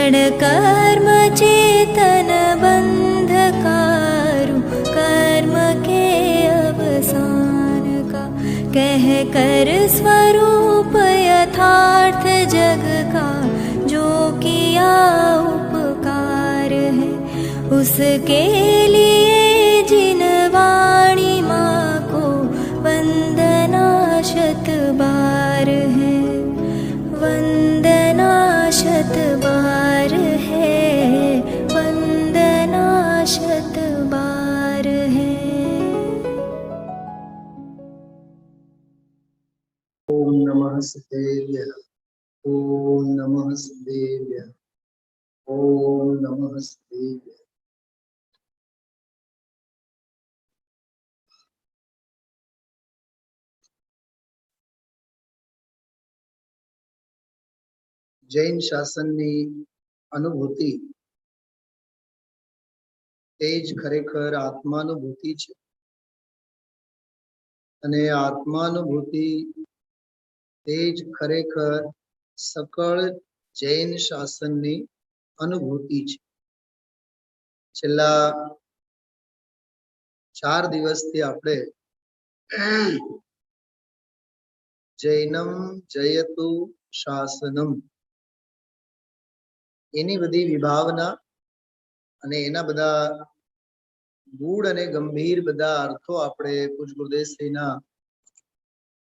क्षण कर्म चेतन बंधकारु कर्म के अवसान का, कह कर स्वरूप यथार्थ जग का जो किया उपकार है, उसके लिए जिन वाणी माँ को वंदना शत बार है, वंदना शत बार है, वंदना शत बार है। ओम नमः शिवाय, ओम नमः शिवाय, ओम नमः शिवाय। जैन शासननी अनुभूति तेज खरेखर आत्मानुभूति छे, अने आत्मानुभूति तेज खरेखर सकल जैन शासननी अनुभूति छे। छेल्ला 4 दिवसथी आपणे जैनम जयतु शासनम एनी बधी विभावना अने एना बधा गूढ़ अने गंभीर बधा अर्थो आपणे पूज्य गुरुदेव श्रीना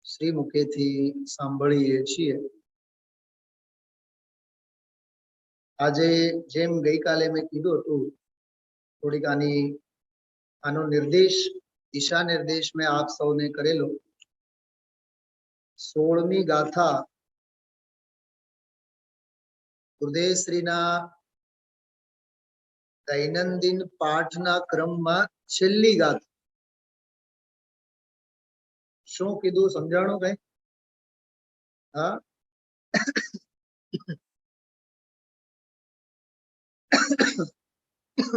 श्री मुखेथी सांभळीए छीए। आजे जेम गई काले मैं कीधुं हतुं थोड़ीक आनो निर्देश दिशा निर्देश में आप सौने करेलो। 16मी गाथा गुरुदेव श्रीना दैनंदिन पाठना क्रम में छेल्ली गाथा। शुं कीधुं समझाणुं कई? हाँ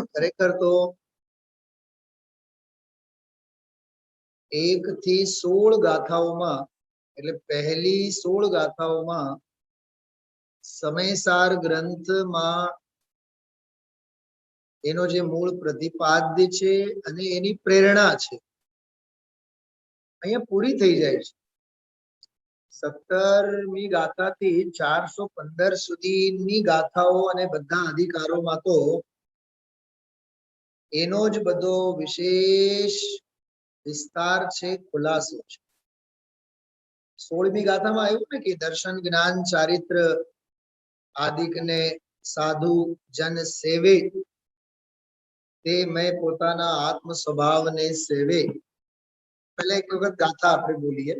खरेखर तो 1 થી 16 गाथाओं એટલે પહેલી 16 ગાથાઓમાં સમયસાર ગ્રંથમાં એનો જે મૂળ પ્રતિપાદ્ય છે અને એની પ્રેરણા છે અહીંયા પૂરી થઈ જાય છે। 17મી ગાથાથી 415 સુધીની ગાથાઓ અને બધા અધિકારોમાં તો એનો જ બધો વિશેષ વિસ્તાર છે, ખુલાસો છે। 16મી ગાથામાં આવ્યું ને કે દર્શન જ્ઞાન ચારિત્ર આદિકને સાધુ જન સેવે તે મેં પોતાના આત્મ સ્વભાવને સેવે। પહેલા એક વખત ગાથા આપણે બોલીએ,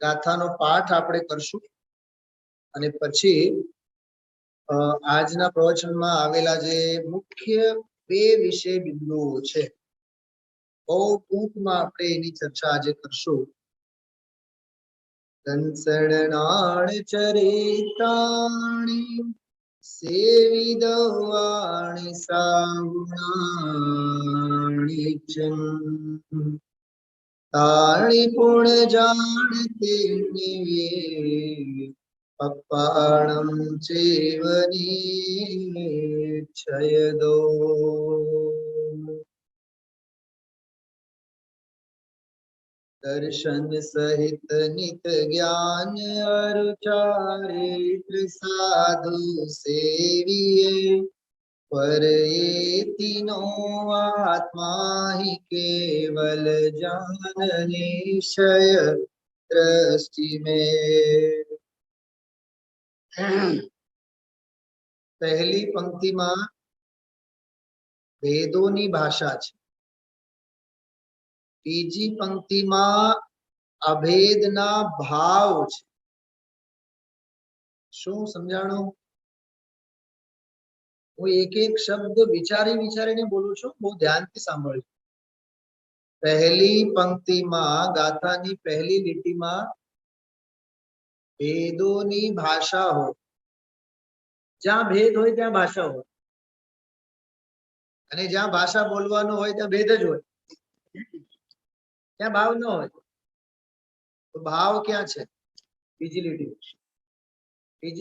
ગાથાનો પાઠ આપણે કરશું અને પછી આજના પ્રવચનમાં આવેલા જે મુખ્ય 2 વિષય બિંદુઓ છે બહુ ટૂંકમાં આપણે એની ચર્ચા આજે કરશું। કંસળનાળ ચરિતાણી સેવી દવાણી સાવણાણી ચન તાળી પુણ જાણતે નિવે પપ્પાણમ ચેવની છયદો। दर्शन सहित नित ज्ञान अरुचारित्र साधु सेविये पर ये तीनों आत्मा ही केवल जान निश्चय दृष्टि में। पहली पंक्ति में वेदोनी भाषा है, बीजी पंक्ति में अभेदना भाव छे। शुं समझाणुं? हूँ एक एक शब्द विचारी विचारीने बोलूं छुं, बहुत ध्यान थी सांभळजो। पहली पंक्ति में गाथानी पहली लीटी में भेदोनी भाषा हो, ज्यां भेद होय त्यां भाषा होय अने ज्यां भाषा बोलवानो होय त्यां भेद ज होय, त्यां भाव न होय। तो भाव क्या छे? बीजी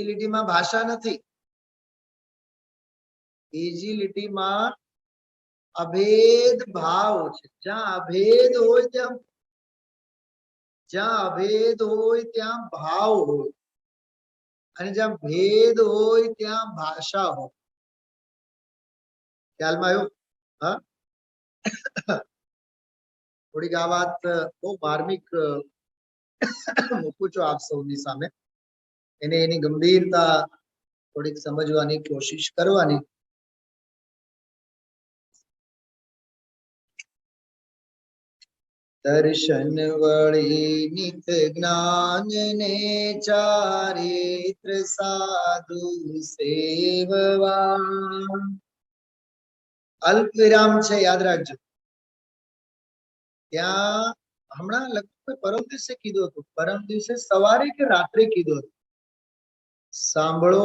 लीटी में भाषा नथी, इजी में अभेद भाव छे। ज्यां अभेद होय त्यां भाव होय अने ज्यां भेद होय त्यां भाषा होय। ख्याल में आयो? हाँ, थोड़ी आ बात बहुत मार्मिक मूकું છું આપ સૌની સામે। એની ગંભીરતા થોડીક સમજવાની કોશિશ કરવાની। दर्शन वळी नित ज्ञान ने चारित्र साधु सेववा। अल्प विराम छे, याद राखजो। त्या हमणा लगभग परम दिवसे कीधुं हतुं, परम दिवसे सवारे के रात्रे कीधुं हतुं। सांभळो,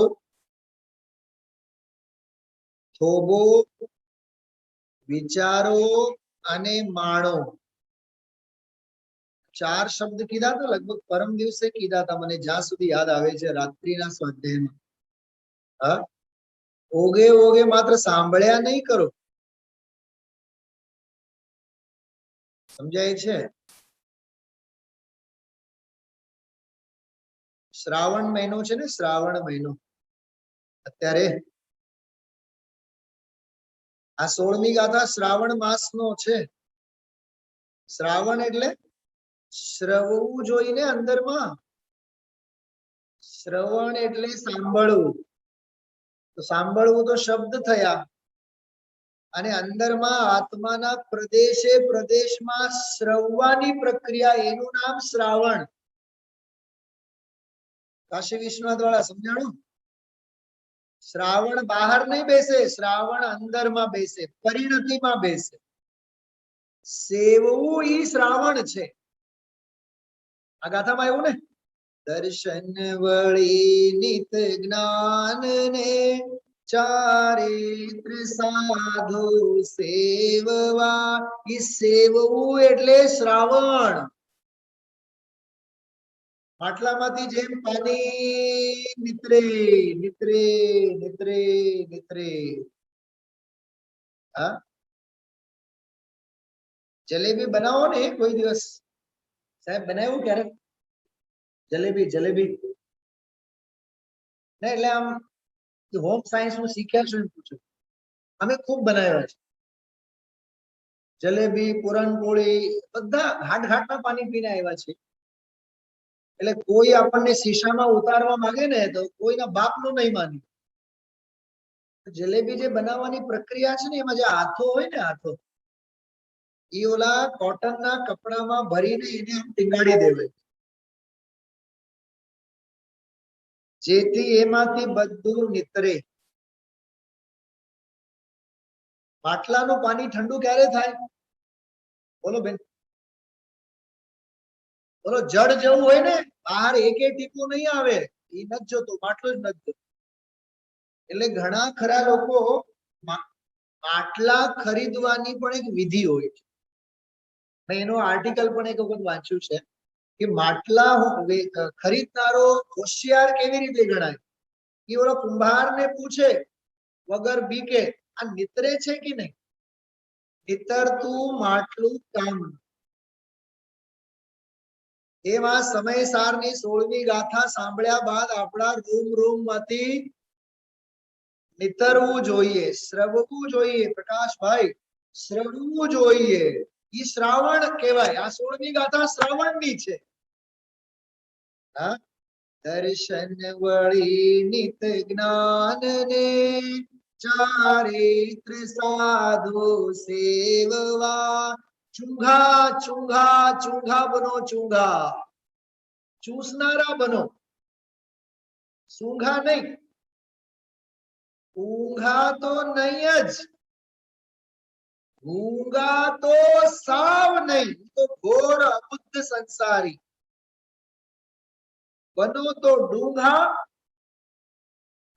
થોભો, विचारो अने माणो, चार शब्द कीधा तो लगभग परम दिवसे कीधा था। मने ज्यां सुधी याद आवे छे रात्रिना स्वाध्यायमां। हाँ, ओगे ओगे मात्र सांभळ्या नहीं करो, समजाय छे? श्रावण महीनो छे ने, श्रावण महीनो अत्यारे आ 16મી गाथा श्रावण मास नो छे। श्रावण एटले श्रवવું જોઈને અંદરમાં, શ્રવણ એટલે સાંભળવું। તો સાંભળવું તો શબ્દ થયા અને અંદરમાં આત્માના પ્રદેશે પ્રદેશમાં શ્રવવાની પ્રક્રિયા, એનું નામ શ્રાવણ। કાશી વિશ્વનાથ વાળા સમજાણું? શ્રાવણ બહાર નહીં બેસે, શ્રાવણ અંદરમાં બેસે, પરિણતિમાં બેસે। સેવવું ઈ શ્રાવણ છે। આ ગાથામાં એવું ને, दर्शन वळी नित ज्ञान ने चारित्र साधु सेववा। ई सेवવું એટલે શ્રાવણ। માટલામાંથી જેમ પાણી નીતરે નીતરે નીતરે નીતરે, હા, જલેબી બનાવો ને કોઈ દિવસ, સાહેબ બનાવ્યું ક્યારે જલેબી? જલેબી ને એટલે આમ હોમ સાયન્સ નું શીખ્યા છો એમ પૂછો। અમે ખૂબ બનાવ્યા છે જલેબી, પૂરણપોળી, બધા ઘાટ ઘાટના પાણી પીને આવ્યા છે। એટલે કોઈ આપણને શીશામાં ઉતારવા માંગે ને તો કોઈના બાપનું નહીં માની। જલેબી જે બનાવવાની પ્રક્રિયા છે ને, એમાં જે હાથો હોય ને, હાથો એ ઓલા કોટનના કપડામાં ભરીને એને આમ ટીંગાડી દેવાય, જેથી એમાંથી બધું નીતરે। માટલાનું પાણી ઠંડુ ક્યારે થાય? બોલો બેન, બોલો। જળ જેવું હોય ને, બહાર એકે ટીપું નહીં આવે, એ નથી જોતું, માટલું જ નથી જોતું। એટલે ઘણા ખરા લોકો માટલા ખરીદવાની પણ એક વિધિ હોય છે। મેં એનો આર્ટિકલ પણ એક વખત વાંચ્યું છે કે માટલા ખરીદનારો હોશિયાર કેવી રીતે ગણાય? કે ઓલો કુંભારને પૂછે વગર બીકે, આ નીતરે છે કે નહીં? નીતરતું માટલું કામ। એમાં સમયસારની 16મી ગાથા સાંભળ્યા બાદ આપણા રૂમમાંથી નીતરવું જોઈએ, શ્રવવું જોઈએ। પ્રકાશભાઈ, શ્રવવું જોઈએ। ઈ શ્રાવણ કહેવાય। આ 16મી ગાથા શ્રાવણની છે। હા, દર્શન વળી નિત જ્ઞાન ને ચારિત્ર સાધુ સેવવા। ચૂંઘા ચૂંઘા ચૂંઘા બનો, ચૂંઘા ચૂસનારા બનો, સૂંઘા નહીં। ઊંઘા તો નહીં જ, गूंगा तो साव नहीं, तो घोर अबुद्ध संसारी। बनो तो डूंगा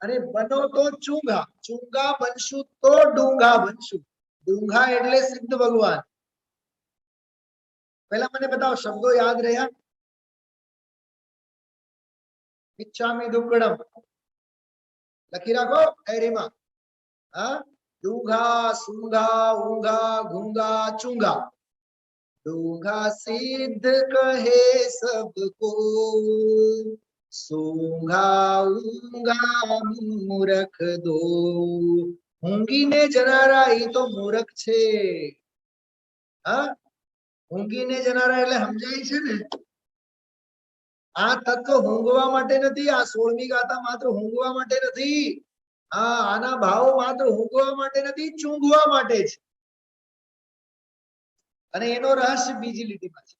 अरे बनो तो चूंगा, चूंगा बनशु तो डूंगा बनशु। डूंगा એટલે સિદ્ધ ભગવાન। પહેલા મને બતાવો, શબ્દો યાદ રહ્યા? इच्छामि दुक्कड़म लखी राखो डायरीમાં। हाँ, डूंघा सूंघा ऊंघा घूंगा चूंगा, डूंघा सिद्ध कहे सबको, सूंघा ऊंघा मूरख दो। ઊંઘીને જનારા એ તો મૂરખ છે. હા, ઊંઘીને જનારા એટલે સમજાય છે ને. આ તત્વ ઊંઘવા માટે નથી. આ 16મી ગાથા માત્ર ઊંઘવા માટે નથી. હા, આના ભાવો માત્ર ઊંઘવા માટે નથી, ચૂંઘવા માટે છે. અને એનો રહસ્ય બીજી લીટીમાં છે.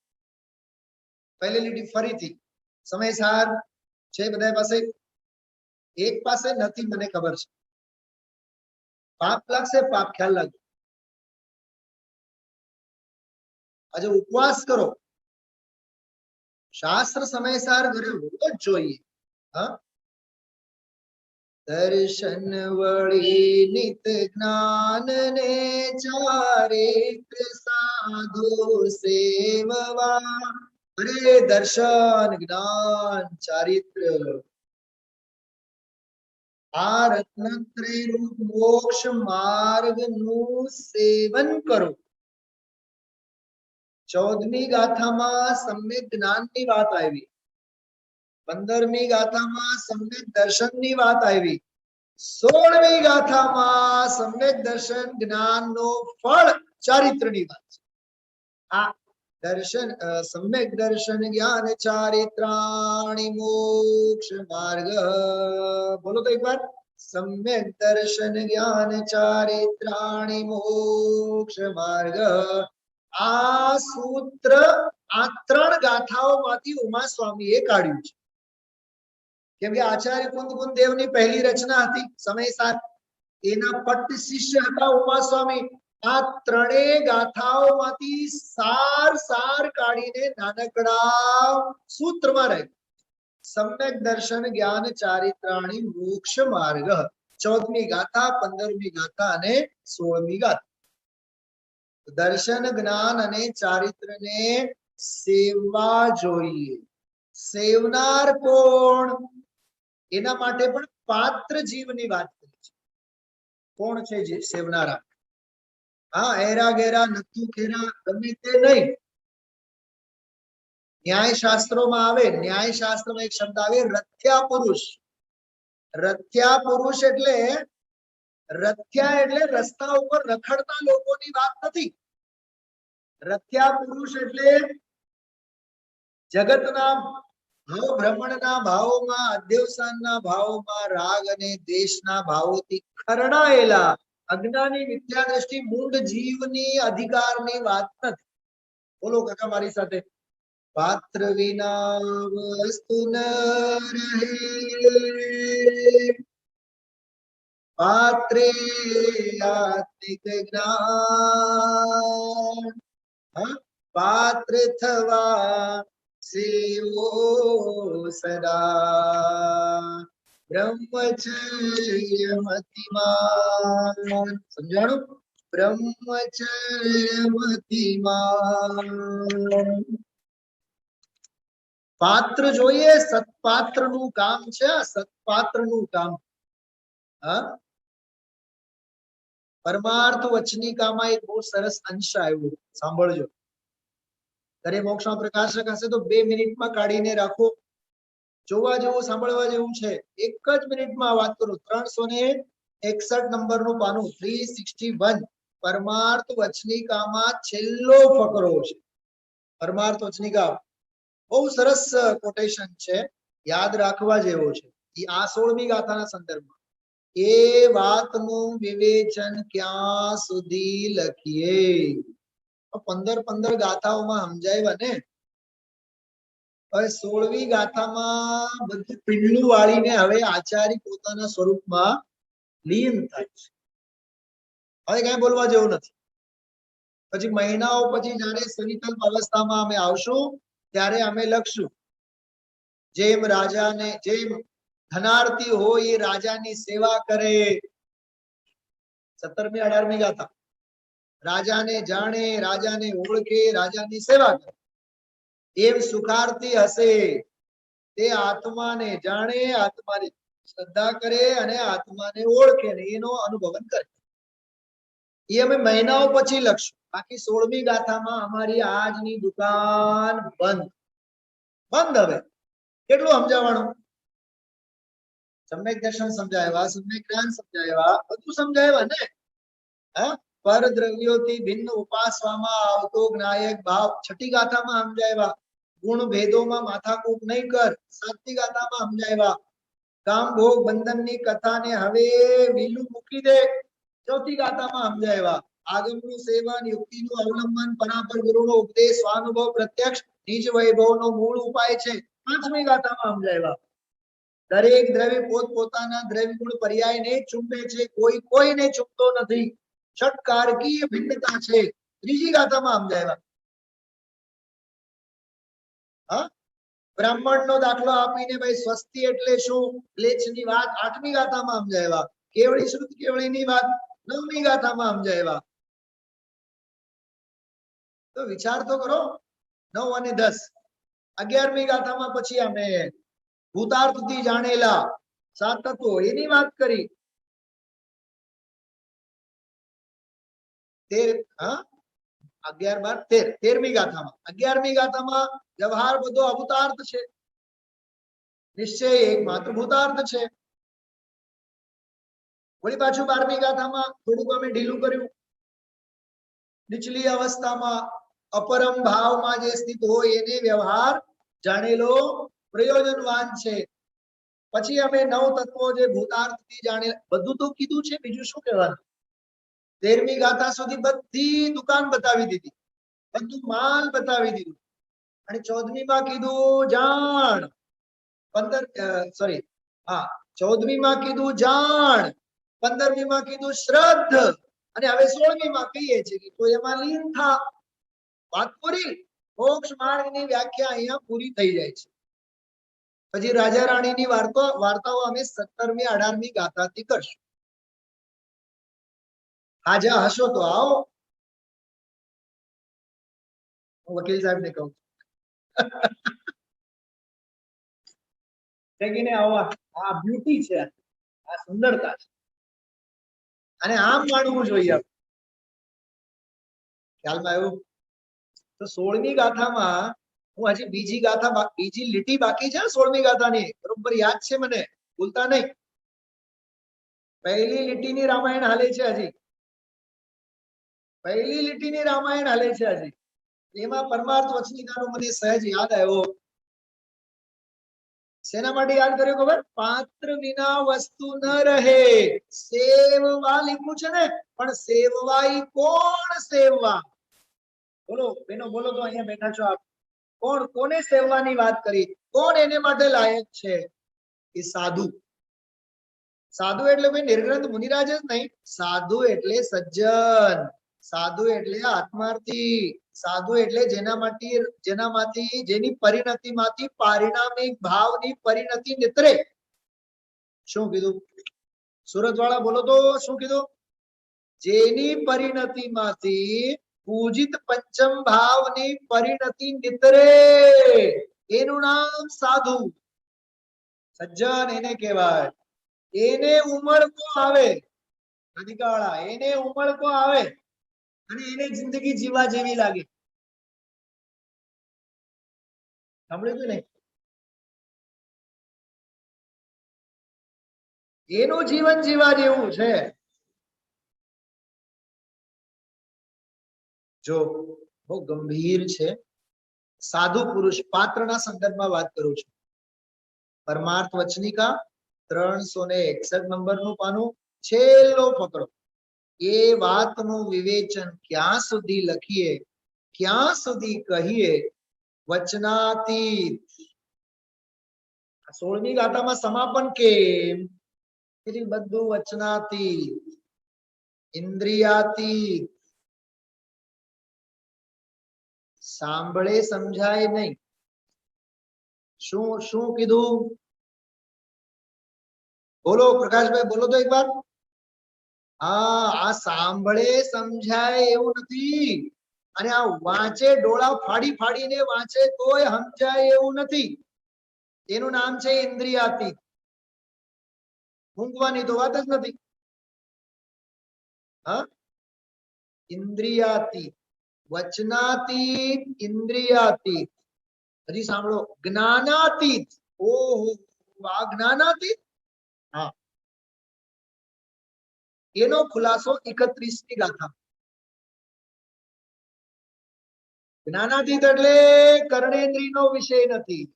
પહેલી લીટી ફરીથી સમય સાર છે બધા પાસે? એક પાસે નથી, મને ખબર છે. પાપ લાગશે, પાપ ખ્યાલ લાગશે. આજે ઉપવાસ કરો, શાસ્ત્ર સમયસાર ઘરે હોવો જ જોઈએ. હા, દર્શન વળી નિત જ્ઞાન ને ચારિત્ર સાધુ સેવવા. અરે દર્શન જ્ઞાન ચારિત્ર આ રત્નત્રય રૂપ મોક્ષ માર્ગ નું સેવન કરો. 14મી ગાથામાં સમ્યક જ્ઞાનની વાત આવી, 15મી ગાથામાં સમ્યક દર્શનની વાત આવી, 16મી ગાથામાં સમ્યક દર્શન જ્ઞાનનો ફળ ચારિત્રની વાત છે. આ દર્શન સમ્યક દર્શન જ્ઞાન ચારિત્રાણિ મોક્ષ માર્ગ. બોલો તો એકવાર, સમ્યક દર્શન જ્ઞાન ચારિત્રાણિ મોક્ષ માર્ગ. આ સૂત્ર આ 3 ગાથાઓમાંથી ઉમા સ્વામીએ કાઢ્યું છે. કેમ કે આચાર્ય કુંદ દેવની પહેલી રચના હતી સમયસાર. એના પટ્ટ શિષ્ય હતા ઉમા સ્વામી. આ 3 ગાથાઓમાંથી સાર કાઢીને નાનકડા સૂત્રમાં રહે. સમ્યક દર્શન જ્ઞાન ચારિત્રાણિ મોક્ષ માર્ગ. 14મી ગાથા, 15મી ગાથા અને 16મી ગાથા. દર્શન જ્ઞાન અને ચારિત્રને સેવવા જોઈએ. સેવનાર કોણ? એના માટે પણ પાત્ર જીવની વાત કરી છે. કોણ છે જે સેવનારા? હા, એરા ગેરા નથુ ખેરા ગમે તે નહીં. ન્યાય શાસ્ત્રોમાં આવે, ન્યાય શાસ્ત્રમાં એક શબ્દ આવે રથ્યા પુરુષ. રથ્યા પુરુષ એટલે રથ્યા એટલે રસ્તા ઉપર રખડતા લોકોની વાત નથી. રથ્યા પુરુષ એટલે જગતના ભાવ ભ્રમણના ભાવોમાં, અધ્યવસાનના ભાવોમાં, રાગ અને દ્વેષના ભાવોથી ખરડાયેલા અજ્ઞાની વિદ્યા દ્રષ્ટિ મૂળ જીવની અધિકારની વાત નથી. બોલો કાકા મારી સાથે. પાત્ર વિના વસ્તુ ન રહે, પાત્રે આત્મિક જ્ઞાન. પાત્ર થવા સેવો સદા બ્રહ્મચર્ય મતિમાન. સમજાણું? બ્રહ્મચર્ય મતિમાન. પાત્ર જોઈએ, સત્પાત્ર નું કામ છે. સત્પાત્ર નું કામ. હા, પરમાર્થ વચનિકામાં એક બહુ સરસ અંશ આવ્યો, સાંભળજો. ઘરે મોક્ષમાં પ્રકાશક હશે તો 2 મિનિટમાં કાઢીને રાખો. જોવા જેવું, સાંભળવા જેવું છે. એક જ મિનિટમાં વાત કરું. 361 નંબરનું પાનું, 361. પરમાર્થ વચનિકામાં છેલ્લો ફકરો છે. પરમાર્થ વચનિકા બહુ સરસ કોટેશન છે, યાદ રાખવા જેવો છે. આ 16મી ગાથાના સંદર્ભમાં એ વાતનું વિવેચન ક્યાં સુધી લખીએ? 15 ગાથાઓમાં સમજાવ્યા ને. હવે 16મી ગાથામાં બધું પીંડલું વાળીને હવે આચાર્ય પોતાના સ્વરૂપમાં લીન થાય છે. હવે કઈ બોલવા જેવું નથી. પછી મહિનાઓ પછી જયારે સવિકલ્પ અવસ્થામાં અમે આવશું ત્યારે અમે લખશું, જેમ રાજાને, જેમ ધનાર્થી હોય એ રાજાની સેવા કરે. 17મી 18મી ગાથા. રાજાને જાણે, રાજાને ઓળખે, રાજાની સેવા કરે. એમ સુખાર્થી હશે તે આત્માને જાણે, આત્માને શ્રદ્ધા કરે અને આત્માને ઓળખે ને એનો અનુભવન કરે. એ અમે મહિનાઓ પછી લખશું. બાકી 16મી ગાથામાં અમારી આજની દુકાન બંધ. હવે કેટલું સમજાવવાનું? સમ્યક દર્શન સમજાવ્યા, સમ્યક જ્ઞાન સમજાવ્યા, બધું સમજાવ્યા ને. પર દ્રવ્યોથી ભિન્ન ઉપાસવામાં આવતો જ્ઞાયક ભાવ 6ઠી ગાથામાં સમજાવ્યા. ગુણ ભેદોમાં માથાકૂટ નહીં કર 7મી ગાથામાં સમજાવ્યા. કામ ભોગ બંધનની કથાને હવે વિલું મૂકી દે 4ઠી ગાથામાં સમજાવ્યા. આગમનું સેવન, યુક્તિનું અવલંબન, પરાપર ગુરુનો ઉપદેશ, સ્વાનુભવ પ્રત્યક્ષ નિજ વૈભવનો મૂળ ઉપાય છે 5મી ગાથામાં સમજાવ્યા. દરેક દ્રવ્ય પોતપોતાના દ્રવ્ય ગુણ પર્યાયને ચૂંટે છે, કોઈને ચૂંટતો નથી. ષટકારકીય ભિન્નતા છે 3જી ગાથામાં સમજાવ્યા. બ્રાહ્મણનો દાખલો આપીને ભાઈ સ્વસ્તિ એટલે શું મ્લેચ્છની વાત 8મી ગાથામાં સમજાવ્યા. કેવળી શ્રુત કેવળીની વાત 9મી ગાથામાં સમજાવ્યા. તો વિચાર તો કરો. 9 અને 10 11મી ગાથામાં પછી અમે ભૂતાર્થથી જાણેલા 7 તત્વો એની વાત કરી. 13મી ગાથામાં 11મી ગાથામાં વ્યવહાર બધો અભૂતાર્થ છે, નિશ્ચય એકમાત્ર ભૂતાર્થ છે. વળી પાછું 12મી ગાથામાં થોડુંક અમે ઢીલું કર્યું. નીચલી અવસ્થામાં અપરમ ભાવમાં જે સ્થિત હોય એને વ્યવહાર જાણેલો પ્રયોજનવાન છે. પછી અમે 9 તત્વો જે ભૂતાર્થથી જાણે બધું તો કીધું છે, બીજું શું કહેવાનું? 13મી ગાથા સુધી બધી દુકાન બતાવી દીધી, બધું માલ બતાવી દીધું. અને 14મીમાં કીધું જાણ, 14મીમાં કીધું જાણ, 15મીમાં કીધું શ્રદ્ધ, અને હવે 16મીમાં કહીએ છીએ કે તો એમાં લીન થા. વાત પૂરી. મોક્ષ માર્ગની વ્યાખ્યા અહીંયા પૂરી થઈ જાય છે. પછી રાજા રાણીની વાર્તાઓ અમે 17મી 18મી ગાથાથી કરશું. હાજા હશો તો આવો. હું વકીલ સાહેબ ને કહું છું આવો. આ બ્યુટી છે, આ સુંદરતા છે, અને આમ માનવું જોઈએ. ખ્યાલમાં આવ્યું? તો 16મી ગાથામાં હું હજી બીજી લીટી બાકી છે 16મી ગાથાની, બરોબર યાદ છે મને, ભૂલતા નહીં. પહેલી લીટીની રામાયણ હાલે છે હજી, પહેલી લીટીની રામાયણ હાલે છે હજી. એમાં પરમાર્થ વચનિકાનો મને સહેજ યાદ આવ્યો. શેના માટે યાદ કર્યો ખબર? પાત્ર વિના વસ્તુ ન રહે. સેવવા લીધું છે ને, પણ સેવવાઈ કોણ સેવવા? બોલો બેનો, બોલો તો અહીંયા બેઠા છો આપ. કોને સેવવાની વાત કરી? કોણ એને માટે લાયક છે? એ સાધુ. સાધુ એટલે કોઈ નિર્ગ્રંથ મુનિરાજ જ નહીં. સાધુ એટલે સજ્જન, સાધુ એટલે આત્માર્થી, સાધુ એટલે જેની પરિણતિમાંથી પારિણામિક ભાવની પરિણતિ નીતરે. શું કીધું? સુરત વાળા બોલો તો શું કીધું? જેની પરિણતિમાંથી પૂજિત પંચમ ભાવની પરિણતિ નીતરે એનું નામ સાધુ. સજ્જન એને કહેવાય. એને ઉમળકો આવે, અધિકાળા એને ઉમળકો આવે અને એને જિંદગી જીવા જેવી લાગે. સાંભળ્યું ને? એનું જીવન જીવા જેવું છે. જો બહુ ગંભીર છે. સાધુ પુરુષ પાત્રના સંદર્ભમાં વાત કરું છું. પરમાર્થ વચનિકા 361 નંબરનું પાનું, છેલ્લો ફકરો. એ વાતનું વિવેચન ક્યાં સુધી લખીએ, ક્યાં સુધી કહીએ? વચનાતીત. 16મી ગાથામાં સમાપન કેમ? બધું વચનાતીત, ઇન્દ્રિયાતીત. સાંભળે સમજાય નહીં. શું કીધું? બોલો પ્રકાશભાઈ, બોલો તો એક વાર. આ સાંભળે સમજાય એવું નથી, અને આ વાંચે ડોળા ફાડી ફાડીને વાંચે તોય સમજાય એવું નથી. એનું નામ છે ઇન્દ્રિયાતીત. મૂંગવાની તો વાત જ નથી. હા, ઇન્દ્રિયાતીત, વચનાતીત, ઇન્દ્રિયાતીત. હજી સાંભળો, જ્ઞાનાતીત. ઓહો, આ જ્ઞાનાતીત. હા, એનો ખુલાસો 31મી ગાથા. જ્ઞાનાતીત એટલે કર્ણેન્દ્રિયનો વિષય નથી,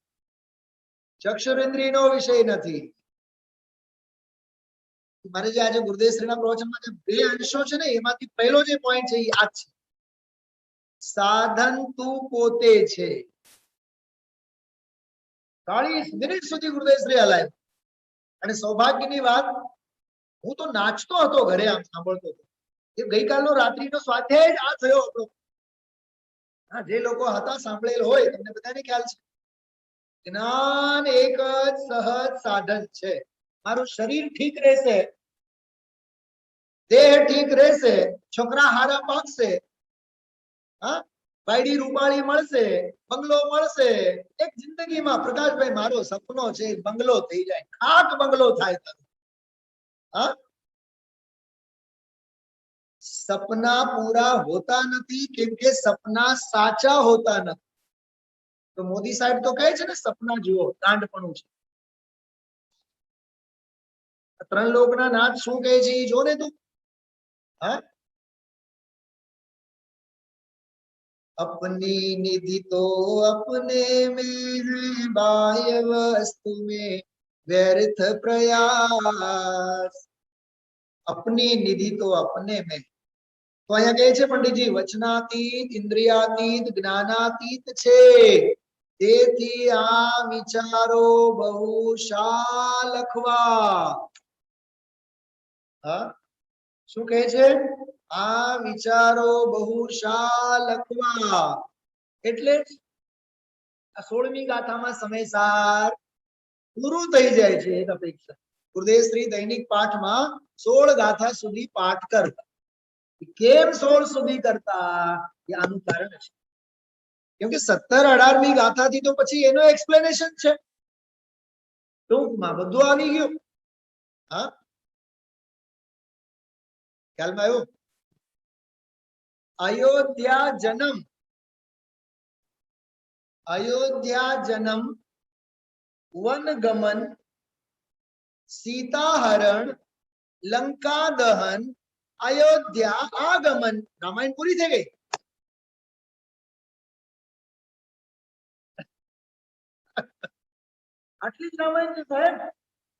ચક્ષુરેન્દ્રિયનો વિષય નથી. મારે જે આજે ગુરુદેવશ્રીના પ્રવચનમાં જે બે અંશો છે ને, એમાંથી પહેલો જે પોઈન્ટ છે એ આ છે, સાધન તું પોતે છે. 40 મિનિટ સુધી ગુરુદેવશ્રી હલાય. અને સૌભાગ્યની વાત, હું તો નાચતો હતો ઘરે, આમ સાંભળતો હતો. એ ગઈકાલનો રાત્રિનો સ્વાધ્યાય જ આ થયો હતો. હા, જે લોકો હતા સાંભળેલ હોય તમને બધાને ખ્યાલ છે, જ્ઞાન એક જ સહજ સાધન છે. મારું શરીર ઠીક રહેશે, દેહ ઠીક રહેશે, છોકરા હારા પાકશે, હા, બાયડી રૂપાળી મળશે, બંગલો મળશે. એક જિંદગીમાં પ્રકાશભાઈ મારો સપનો છે બંગલો થઈ જાય, ખાક બંગલો થાય. હા, સપના પૂરા હોતા નથી કેમ કે સપના સાચા હોતા નથી. તો મોદી સાહેબ તો કહે છે ને, સપના જુઓ, ગાંડપણું છે. ત્રણ લોકના નાથ શું કહે છે એ જો ને તું. હા, अपनी निधि तो अपने में है, बाह्य वस्तु में व्यर्थ प्रयास. अपनी निधि तो अपने में. તો અહીંયા કહે છે પંડિતજી, વચનાતીત, ઇન્દ્રિયાતીત, જ્ઞાનાતીત છે. તેથી આ વિચારો બહુ શા લખવા. હા, શું કહે છે? આ વિચારો બહુ શા લખવા. એટલે આ 16મી ગાથામાં સમયસાર પૂરું થઈ જાય છે એક અપેક્ષા. ગુરુદેવશ્રી દૈનિક પાઠમાં 16 ગાથા સુધી પાઠ કરતા. કેમ 16 સુધી કરતા? એ આનું કારણ છે. કેમ કે 17-18મી ગાથાથી તો પછી એનો એક્સપ્લેનેશન છે. ટૂંકમાં બધું આવી ગયું. હા, ખ્યાલમાં આવ્યું? અયોધ્યા જન્મ, અયોધ્યા જન્મ, વનગમન, સીતાહરણ, લંકા દહન, અયોધ્યા આગમન. રામાયણ પૂરી થઈ ગઈ. આટલી જ રામાયણ છે સાહેબ,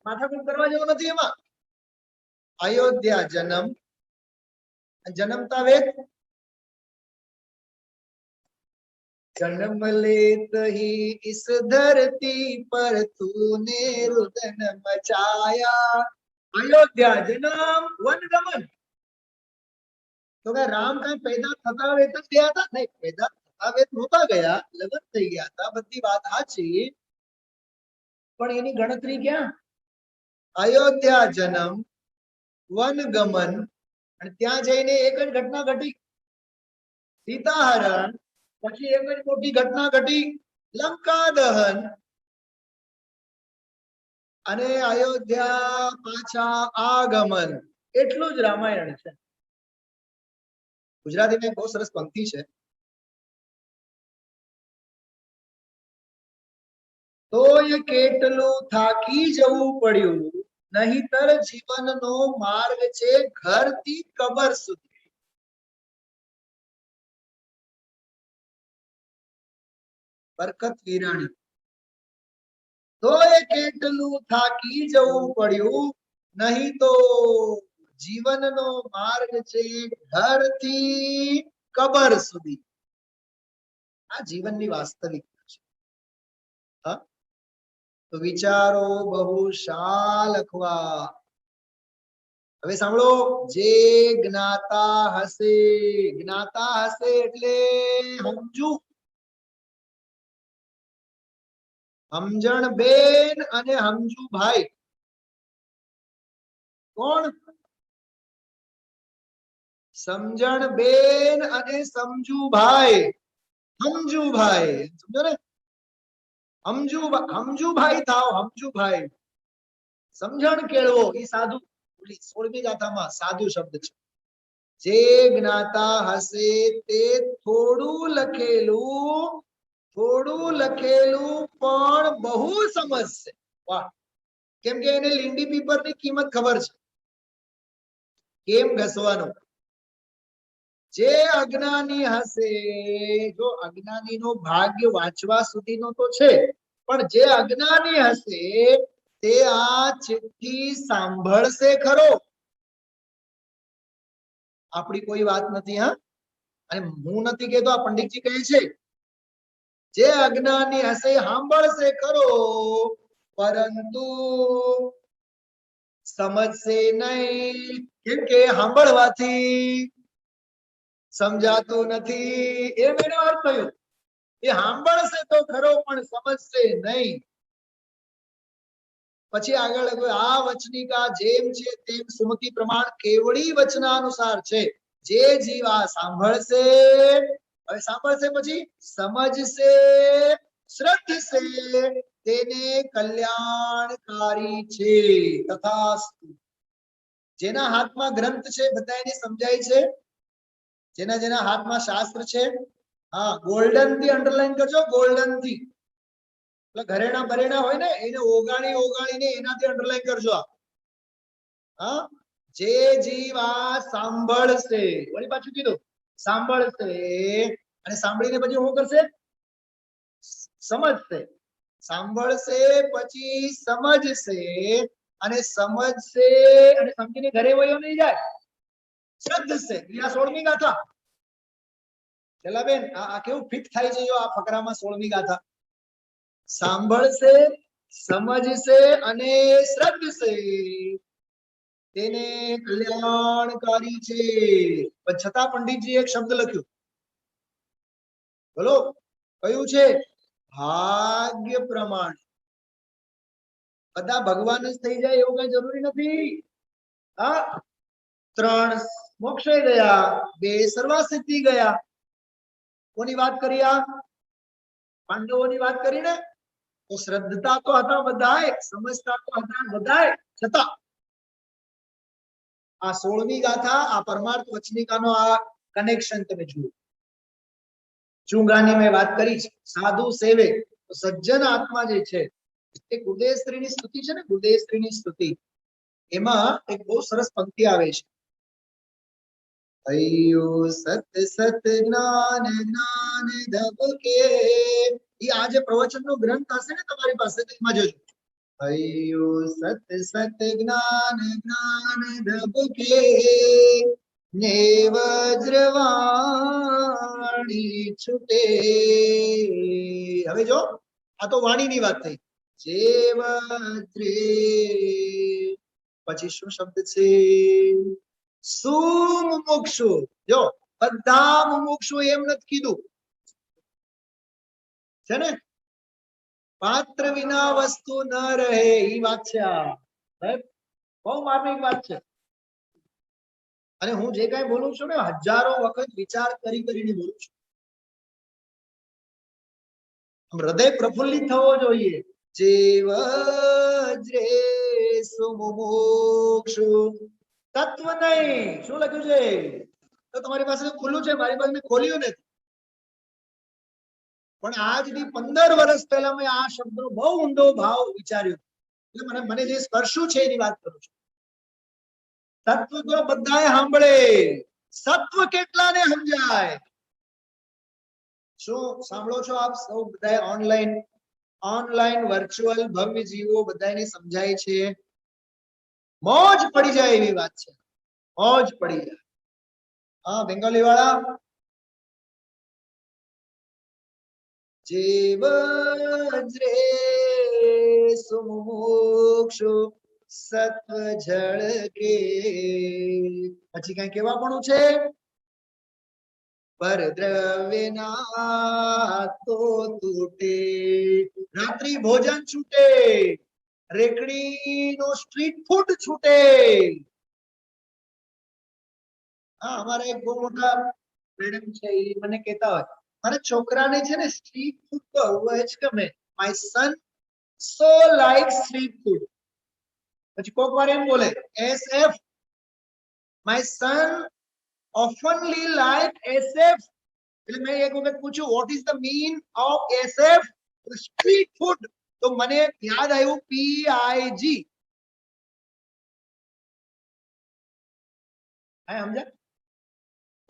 માથાકૂટ કરવા જેવું નથી એમાં. અયોધ્યા જન્મ, જન્મતા વેદ, जन्म लेत ही इस धरती पर तूने रुदन मचाया. अयोध्या जन्म, वनगमन. तो क्या राम कहीं पैदा થતા વેત જ ગયા હતા? નહીં, पैदा થતા વેત નહોતા ગયા, લગ્ન થઈ ગયા હતા, બધી વાત સાચી. પણ એની ગણતરી ક્યાં? અયોધ્યા જન્મ, વનગમન, અને ત્યાં જઈને એક જ ઘટના ઘટી, સીતાહરણ. પછી એક જ મોટી ઘટના ઘટી, લંકા દહન. અને અયોધ્યા પાછા આગમન. એટલું જ રામાયણ છે. ગુજરાતીમાં બહુ સરસ પંક્તિ છે, તોય કેટલું થાકી જવું પડ્યું, નહીતર જીવનનો માર્ગ છે ઘરથી કબર સુધી. બરકત વિરાણી. તોય કેટલું થાકી જવું પડ્યું, નહીં તો જીવનનો માર્ગ છે ઘરથી કબર સુધી. આ જીવનની વાસ્તવિકતા છે. હા, તો વિચારો બહુ શા લખવા. હવે સાંભળો, જે જ્ઞાતા હશે, જ્ઞાતા હશે એટલે સમજુ, સમજણ બેન અને સમજુ ભાઈ. કોણ? સમજણ બેન અને સમજુ ભાઈ. સમજુ ભાઈ, સમજો ને? સમજુ ભાઈ થાવ, સમજુ ભાઈ. સમજણ કેળવો એ સાધુ. 16મી ગાથામાં સાધુ શબ્દ છે. જે જ્ઞાતા હશે તે થોડું લખેલું પણ બહુ સમજશે. વાહ! કેમ કે એને લીંડી પીપરની કિંમત ખબર છે, કેમ ઘસવાનું. જે અજ્ઞાની હશે, જો અજ્ઞાનીનો ભાગ્ય વાંચવા સુધીનો તો છે, પણ જે અજ્ઞાની હશે તે આ ચિઠ્ઠી સાંભળશે ખરો. આપણી કોઈ વાત નથી, હા, અને હું નથી કહેતો, આ પંડિતજી કહે છે. જે અજ્ઞાની હશે સાંભળશે ખરો, પરંતુ સમજશે નહીં. કેમ કે સાંભળવાથી સમજાતું નથી. એ મેનો અર્થ થયો. એ સાંભળશે તો ખરો પણ સમજશે નહીં. પછી આગળ આ વચનિકા જેમ છે તેમ સુમતિ પ્રમાણ કેવડી વચનાનુસાર છે. જે જીવ આ સાંભળશે, હવે સાંભળશે પછી સમજશે, શ્રદ્ધશે, તેને કલ્યાણકારી છે. તથાસ્તુ. જેના હાથમાં ગ્રંથ છે બધા એને સમજાય છે. જેના હાથમાં શાસ્ત્ર છે, હા, ગોલ્ડન થી અંડરલાઈન કરજો, ગોલ્ડન થી. એટલે ઘરેણા બરેણા હોય ને એને ઓગાળીને એનાથી અંડરલાઈન કરજો. હા, જે જીવ આ સાંભળશે, વળી પાછું કીધું સાંભળશે, અને સાંભળીને પછી શું કરશે? સમજશે. સાંભળશે પછી સમજશે, અને સમજશે અને સમજીને ઘરે વયો નહીં જાય, શ્રદ્ધશે. આ 16મી ગાથા. ચલા બેન, આ કેવું ફિટ થાય છે જો આ ફકરામાં 16મી ગાથા. સાંભળશે, સમજશે અને શ્રદ્ધશે, તેને કલ્યાણકારી છે. પણ છતાં પંડિતજી એક શબ્દ લખ્યું, બોલો કયું છે? ભાગ્ય પ્રમાણે. બધા ભગવાન જ થઈ જાય એવું કઈ જરૂરી નથી. હા, 3 મોક્ષે ગયા, 2 સર્વાસિદ્ધિ ગયા. કોની વાત કરી? આ પાંડવોની વાત કરી ને. તો શ્રદ્ધતા તો હતા બધાય, સમજતા તો હતા બધાય, છતાં આ 16મી ગાથા, આ પરમાર્થ વચનિકાનો આ કનેક્શન તમે જુઓ. ચુંગાની મેં વાત કરી છે, સાધુ સેવે. તો સજ્જન આત્મા જે છે એ ગુરુદેવ સ્ત્રીની સ્તુતિ છે ને, ગુરુદેવ સ્ત્રીની સ્તુતિ, એમાં એક બહુ સરસ પંક્તિ આવે છે. અયો સત સત જ્ઞાન જ્ઞાન ધબકે. એ આ જે પ્રવચનનો ગ્રંથ હશે ને તમારી પાસે, એમાં જોજો. અયો સત સત જ્ઞાન જ્ઞાન ધબકે, ને વજ્રવાણી છૂટે. હવે જો આ તો વાણીની વાત થઈ. જે વજ્રે, પછી શું શબ્દ છે? સુમુક્ષુ. જો બધા મુમુક્ષુ એમ નથી કીધું છે ને, પાત્ર વિના વસ્તુ ન રહે, એ વાત છે. આ બહુ માર્મિક વાત છે. અને હું જે કઈ બોલું છું ને, હજારો વખત વિચાર કરીને બોલું છું. હૃદય પ્રફુલ્લિત થવો જોઈએ. જે વજ્રે સુમુક્ષુ. તત્વ નહીં. શું લખ્યું છે? તો તમારી પાસે ખુલ્લું છે, મારી પાસે ખોલ્યું નથી. પણ આજથી 15 વર્ષ પહેલા મેં આ શબ્દનો બહુ ઊંડો ભાવ વિચાર્યો. એટલે મને જે સ્પર્શ્યું છે એની વાત કરું છું. તત્વ તો બધાએ સાંભળે, સત્વ કેટલાને સમજાય? શું સાંભળો છો આપ સૌ બધા? ઓનલાઈન વર્ચ્યુઅલ ભવ્ય જીવો બધાને સમજાય છે? મોજ પડી જાય એવી વાત છે, મોજ પડી જાય. હા, બેંગાલી વાળા. જે વજ્રે સુમુક્ષુ સત્વ ઝળકે. પછી કઈ કેવા પણ છે? પર દ્રવ્યના તો તૂટે. રાત્રિ ભોજન છૂટે, રેકડીનો સ્ટ્રીટ ફૂડ છૂટે. હા, અમારા એક બહુ મોટા મેડમ છે, એ મને કહેતા હોય, મારા છોકરાને છે ને સ્ટ્રીટ ફૂડ તો બહુ જ ગમે. My son so like street food. પછી કોક વાર એમ બોલે SF, my son oftenly like SF. એટલે મેં એક વખત પૂછ્યું what is the mean of SF, street food. તો મને યાદ આવ્યું PIG. હા સમજ્યા?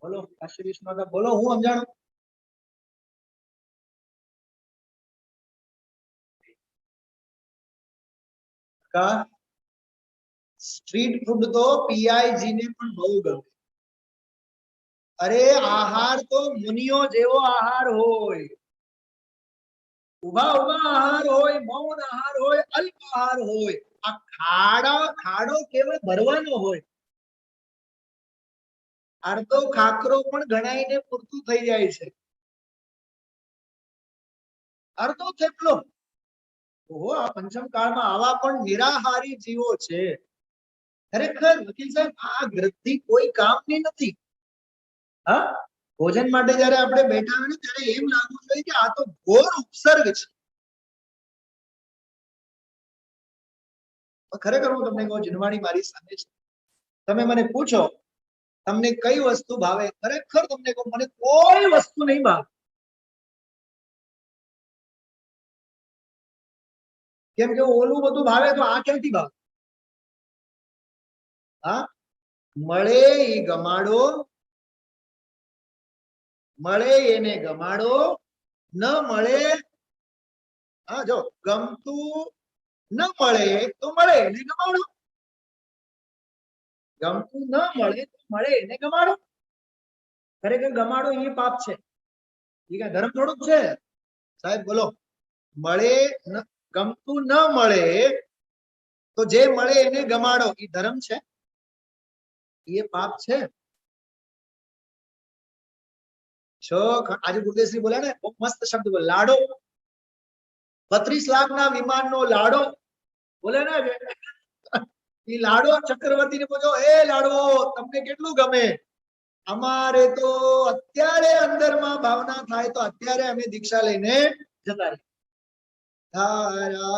બોલો કાશી વિશ્વનાથ, બોલો હું સમજાણું? સ્ટ્રીટ ફૂડ તો PIG ને પણ બહુ ગમે. અરે આહાર તો મુનિઓ જેવો આહાર હોય. ઉભા ઉભા આહાર હોય, મૌન આહાર હોય, અલ્પ આહાર હોય. આ ખાડો કેવળ ભરવાનો હોય. અડધો ખાખરો પણ ગણાઈને પૂરતું થઈ જાય છે. અડધો થેપલો. ઓહો, આ પંચમ કાળમાં આવા પણ નિરાહારી જીવો છે. ખરેખર વકીલ સાહેબ, આ ગ્રંથિ કોઈ કામની નથી. હા, ભોજન માટે જયારે આપણે બેઠા હોય ને ત્યારે એમ લાગવું જોઈએ કે આ તો ઘોર ઉપસર્ગ છે. ખરેખર હું તમને કહું, જીનવાણી મારી સામે છે. તમે મને પૂછો તમને કઈ વસ્તુ ભાવે, ખરેખર તમને કહું મને કોઈ વસ્તુ નહીં ભાવે. કેમ કે ઓલું બધું ભાવે તો આ ક્યાંથી ભાવે? હા, મળે એ ગમાડો, મળે એને ગમાડો, ન મળે, હા જો ગમતું ન મળે તો મળે એને ગમાડો, ગમતું ન મળે તો મળે એને ગમાડો. ખરેખર ગમાડો એ પાપ છે, એ કઈ ધર્મ થોડુંક છે સાહેબ? બોલો, મળે ગમતું ન મળે તો જે મળે એને ગમાડો, એ ધર્મ છે? એ પાપ છે. આજે ગુરુદેવશ્રી બોલ્યા ને, બહુ મસ્ત શબ્દ બોલે, લાડો. 32 લાખના વિમાનનો લાડો બોલે ને, એ લાડો ચક્રવર્તી ને પૂછો, એ લાડવો તમને કેટલું ગમે? અમારે તો અત્યારે અંદરમાં ભાવના થાય તો અત્યારે અમે દીક્ષા લઈને જતા રહીએ. धारा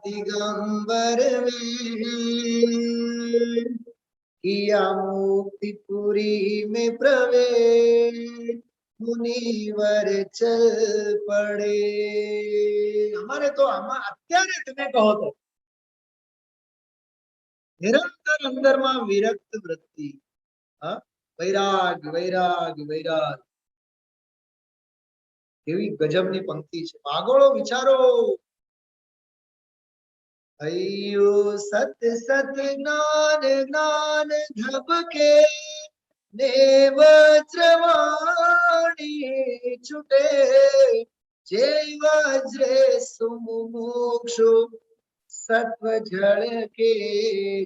दिगंबर में किया मुक्तिपुरी में प्रवेश, मुनिवर चल પડે. અમારે તો આમાં અત્યારે તમે કહો તો નિરંતર અંદરમાં વિરક્ત વૃત્તિ, વૈરાગ વૈરાગ વૈરાગ. એવી ગજબની પંક્તિ છે. પાગળો વિચારો. અયો સત સત જ્ઞાન જ્ઞાન ધબકે ને વજ્રવાણી છૂટે, જે વજ્રે સુમુક્ષુ સત્વ ઝળકે.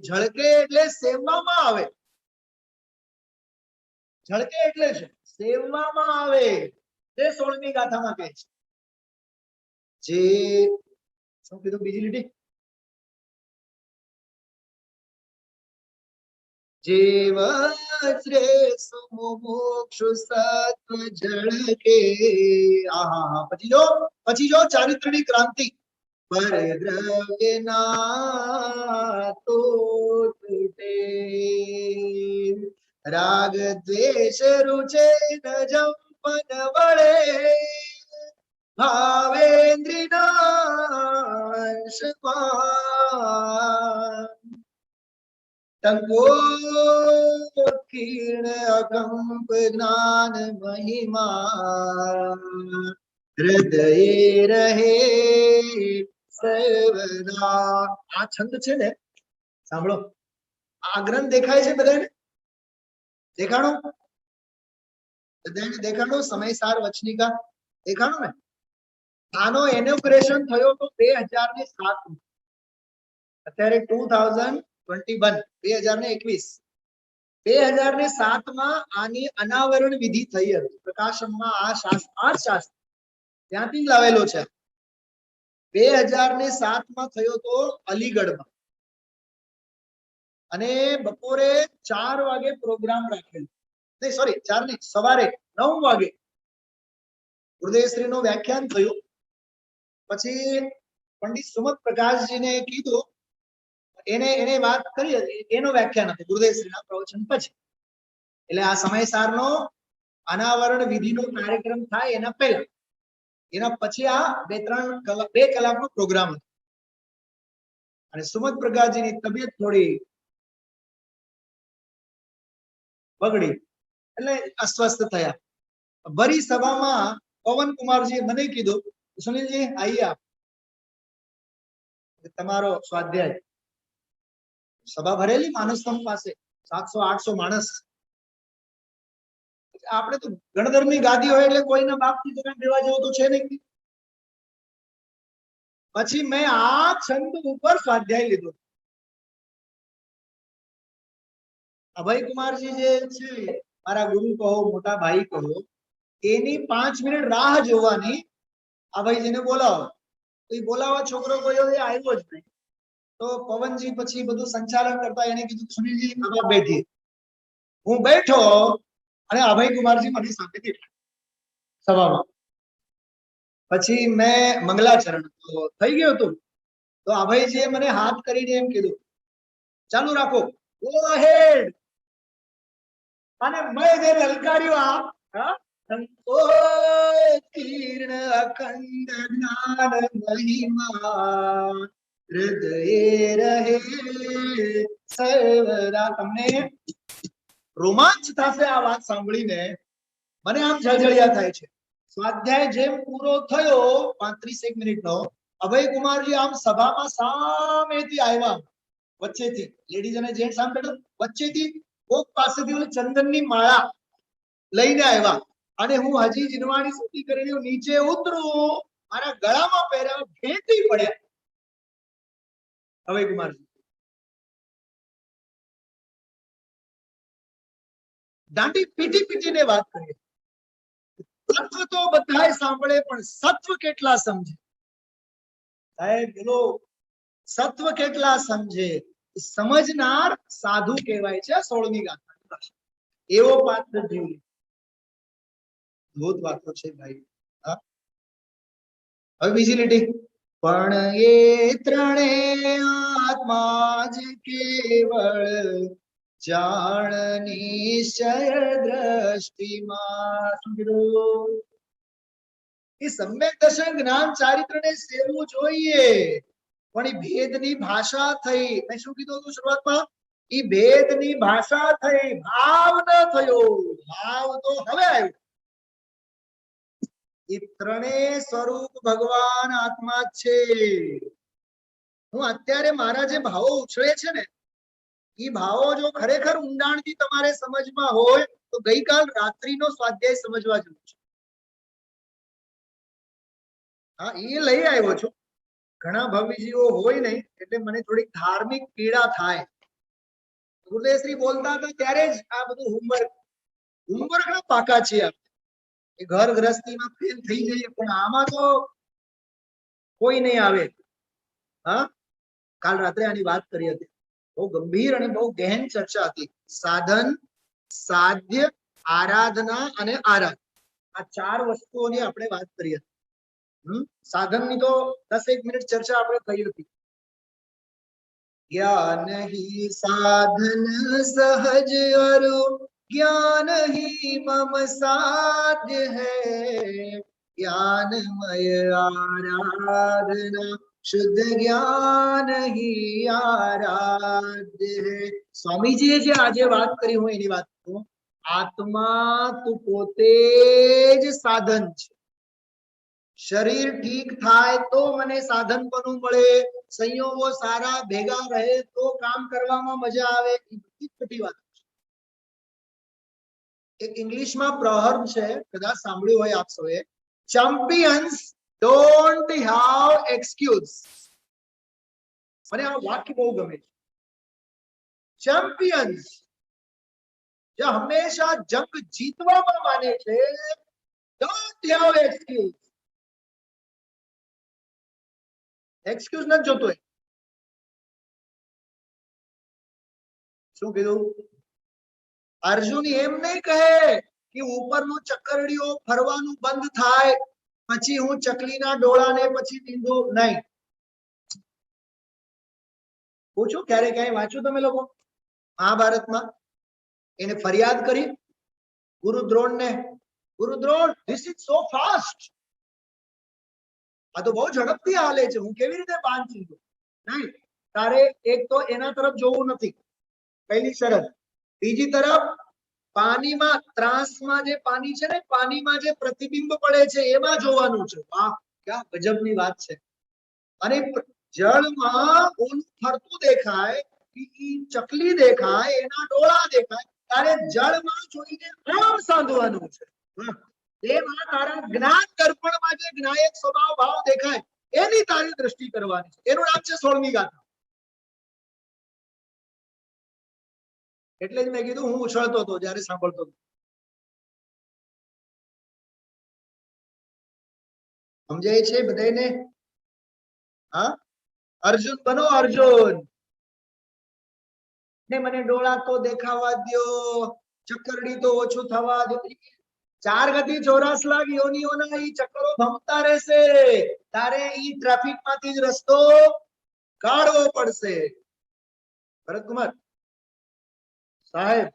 ઝળકે એટલે સેવવામાં આવે, ઝળકે એટલે છે સેવવામાં આવે. તે 16મી ગાથામાં કહે છે. જે શું કીધું બીજી લીટી? જે વજ્રે સુમુક્ષુ સત્વ ઝળકે. આહા, પછી જો ચારિત્રની ક્રાંતિ. પર દ્રવ્ય ના તો તૂટે, રાગ દ્વેષ રૂચે ન જંપન વળે, ભાવેન્દ્રિનાંશ ટંકોકીર્ણ અકંપ જ્ઞાન મહિમા, હૃદયે રહે સર્વદા. આ છંદ છે ને, સાંભળો. આ ગ્રંથ દેખાય છે બધાને? દેખાણું? બધાને દેખાણું? સમયસાર વચનિકા દેખાણું ને? આનો ઇનોગ્રેશન થયો તો 2007. અત્યારે 2021, 2007 માં આની અનાવરણ વિધિ થઈ હતી. પ્રકાશનમાં આ શાસ્ત્ર ત્યાંથી લાવેલો છે. 2007 માં થયો તો અલીગઢમાં, અને બપોરે 4 વાગે પ્રોગ્રામ રાખેલો. નહીં સોરી, 4 નહીં, સવારે 9 વાગે ગુરુદેવશ્રી નું વ્યાખ્યાન થયું. પછી પંડિત સુમત પ્રકાશજીને કીધું, એને વાત કરી હતી, એનો વ્યાખ્યાન હતું ગુરુદેવ શ્રીના પ્રવચન પછી. એટલે આ સમયસારનો અનાવરણ વિધિનો કાર્યક્રમ થાય એના પહેલા, એના પછી આ 2 કલાકનો પ્રોગ્રામ હતો. અને સુમત પ્રકાશજીની તબિયત થોડી બગડી એટલે અસ્વસ્થ થયા. ભરી સભામાં પવન કુમારજીએ મને કીધું, સુનિલજી આઈએ આપ, તમારો સ્વાધ્યાય. સભા ભરેલી માનસતંભ પાસે 700-800 માણસ. આપણે તો ગણધર્મની ગાદી હોય એટલે કોઈના બાપથી તો કઈ દેવા જેવું તો છે નહીં. પછી મેં આ છંદ ઉપર સ્વાધ્યાય લીધો. અભય કુમારજી જે છે મારા ગુરુ કહો, મોટા ભાઈ કહો, એની 5 મિનિટ રાહ જોવાની. અભયજીને બોલાવો, તો એ બોલાવા છોકરો કોઈ આવ્યો જ નહીં. તો પવનજી પછી બધું સંચાલન કરતા એને કીધું, સુનિલજી આમાં બેઠી. હું બેઠો અને અભય કુમારજી મારી સાથે બેઠા સભામાં. પછી મેં મંગલાચરણ થઈ ગયું હતું. તો અભયજીએ મને હાથ કરીને એમ કીધું, ચાલુ રાખો, ગો અહેડ. અને મેં જે લલકાર્યું, આ સંતોષીર્ણ અખંડ જ્ઞાન મહિમા હૃદયે રહે સર્વદા. તમને રોમાંચ થશે આ વાત સાંભળીને. મને આમ જળજળિયા થાય છે. સ્વાધ્યાય જેમ પૂરો થયો 35 મિનિટનો, અભય કુમારજી આમ સભામાં સામેથી આવ્યા, વચ્ચેથી. લેડીઝ અને જેન્ટ્સ આમ બેઠા, વચ્ચેથી કોક પાસેથી ઓલી ચંદનની માળા લઈને આવ્યા. અને હું હજી જીનવાણી સ્તુતિ કરીને નીચે ઉતરું, મારા ગળામાં પહેર્યા, ભેટી પડ્યા અભય કુમારજી. દાંડી પીટી પીટીને વાત કરીએ. તત્વ તો બધાય સાંભળે, પણ સત્વ કેટલા સમજે? સાહેબ પેલો સત્વ કેટલા સમજે, સમજનાર સાધુ કહેવાય છે. 16મી ગાથા એવો પાત્ર જીવ. અદભુત વાતો છે ભાઈ. હવે બીજી લીટી. પણ એ ત્રણે આત્મા જ કેવળ જાણ નિશ્ચય દ્રષ્ટિમાં. શું કીધું? એ સમ્યક દર્શન જ્ઞાન ચારિત્રને સેવવું જોઈએ, પણ એ ભેદની ભાષા થઈ. મેં શું કીધું હતું શરૂઆતમાં? એ ભેદની ભાષા થઈ, ભાવ ન થયો. ભાવ તો હવે આવ્યો. એ ત્રણેય સ્વરૂપ ભગવાન આત્મા છે. હું અત્યારે મારા જે ભાવો ઉછળે છે ને, એ ભાવો જો ખરેખર ઊંડાણથી તમારે સમજમાં હોય તો ગઈકાલ રાત્રિનો સ્વાધ્યાય સમજવા જેવું છે. હા, એ લઈ આવ્યો છું. ઘણા ભવિજીઓ હોય નહીં એટલે મને થોડીક ધાર્મિક પીડા થાય. ગુરુદેવશ્રી બોલતા હતા ત્યારે જ આ બધું હોમવર્કના પાકા છે. એ ઘર ગૃહસ્થીમાં ફેલ થઈ જઈએ, પણ આમાં તો કોઈ નહીં આવે. હા, કાલ રાત્રે આની વાત કરી હતી. બહુ ગંભીર અને બહુ ગહેન ચર્ચા હતી. સાધન, સાધ્ય, આરાધના અને આરાધના, આ 4 વસ્તુઓની આપણે વાત કરી હતી. સાધનની તો 10 મિનિટ ચર્ચા આપણે કરી હતી. જ્ઞાન હી સાધન સહજ અરુ ज्ञान ही मम साध्य है ज्ञानमय आराधना शुद्ध ज्ञान ही आराध्य है. સ્વામીજીએ જે આજે વાત કરી હું એની વાત કરું. આત્મા તું પોતે જ સાધન છે. શરીર ઠીક થાય તો મને સાધનપણું મળે, સંયોગો સારા ભેગા રહે તો કામ કરવામાં મજા આવે. એ બધી ખોટી વાત. એક ઇંગ્લિશમાં પ્રહર્બ છે, કદાચ સાંભળ્યું હોય આપ સૌએ. Champions don't have excuse. મને આ વાક્ય બહુ ગમે છે. ચેમ્પિયન્સ જે હંમેશા જંગ જીતવામાં માને છે, ડોન્ટ હેવ એક્સક્યુઝ. એક્સક્યુઝ નથી જોતો. શું કીધું? અર્જુન એમ નહીં કહે કે ઉપરનું ચક્કરડીઓ ફરવાનું બંધ થાય પછી હું ચકલીના ડોળાને પછી નીંદું. નહીં, પૂછો ક્યારે ક્યાંય વાંચ્યું તમે લોકો મહાભારતમાં એને ફરિયાદ કરી ગુરુ દ્રોણ ને, Guru Drona this is so fast, આ તો બહુ ઝડપથી હાલે છે, હું કેવી રીતે બાંધી દઉં? નહીં, તારે એક તો એના તરફ જોવું નથી, પહેલી શરત. બીજી તરફ પાણીમાં, ત્રાસમાં જે પાણી છે ને, પાણીમાં જે પ્રતિબિંબ પડે છે એમાં જોવાનું છે. વાહ, ક્યાં ગજબની વાત છે. અને જળમાં ઓલું ફરતું દેખાય, ચકલી દેખાય, એના ડોળા દેખાય, તારે જળમાં જોઈને આમ સાંધવાનું છે. એમાં તારા જ્ઞાન દર્પણમાં જે જ્ઞાયક સ્વભાવ ભાવ દેખાય એની તારી દ્રષ્ટિ કરવાની છે. એનું નામ છે 16મી ગાથા. એટલે જ મેં કીધું હું ઉછળતો હતો જયારે સાંભળતો હતો. સમજાય છે બધાને? હા, અર્જુન બનો, અર્જુન. ને મને ડોળા તો દેખાવા દ્યો, ચક્કરડી તો ઓછું થવા દો. 4 ગતિ 84 લાખ યોનિઓના ઈ ચક્કરો ભમતા રહેશે, તારે ઈ ટ્રાફિક માંથી જ રસ્તો કાઢવો પડશે. ભરતકુમાર સાહેબ,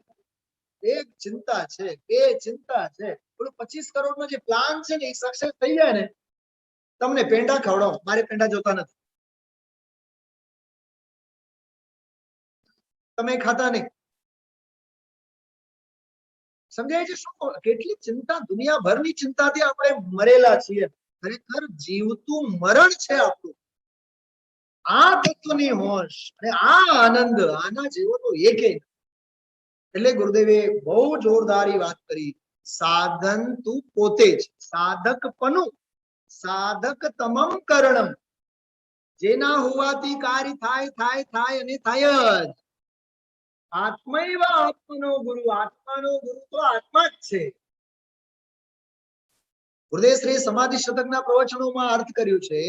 એક ચિંતા છે, બે ચિંતા છે. પેલું 25 કરોડ નો જે પ્લાન છે ને એ સક્સેસ થઈ જાય ને, તમને પેંડા ખવડાવો. મારે પેંડા જોતા નથી, તમે ખાતા નહીં. સમજાય છે શું? કેટલી ચિંતા, દુનિયાભરની ચિંતાથી આપણે મરેલા છીએ. ખરેખર જીવતું મરણ છે આપણું. આ તત્વની હોશ અને આ આનંદ, આના જેવો તો એકેય. એટલે ગુરુદેવે બહુ જોરદારી વાત કરી. સાધન તું પોતે જ, સાધકપણું, સાધક તમમ કરણમ, જેના હોવાથી કાર્ય થાય થાય થાય અને થાય જ. આત્મૈવ આત્મનો ગુરુ, આત્માનો ગુરુ તો આત્મા જ છે. ગુરુદેવ શ્રી સમાધિ શતકના પ્રવચનોમાં અર્થ કર્યું છે,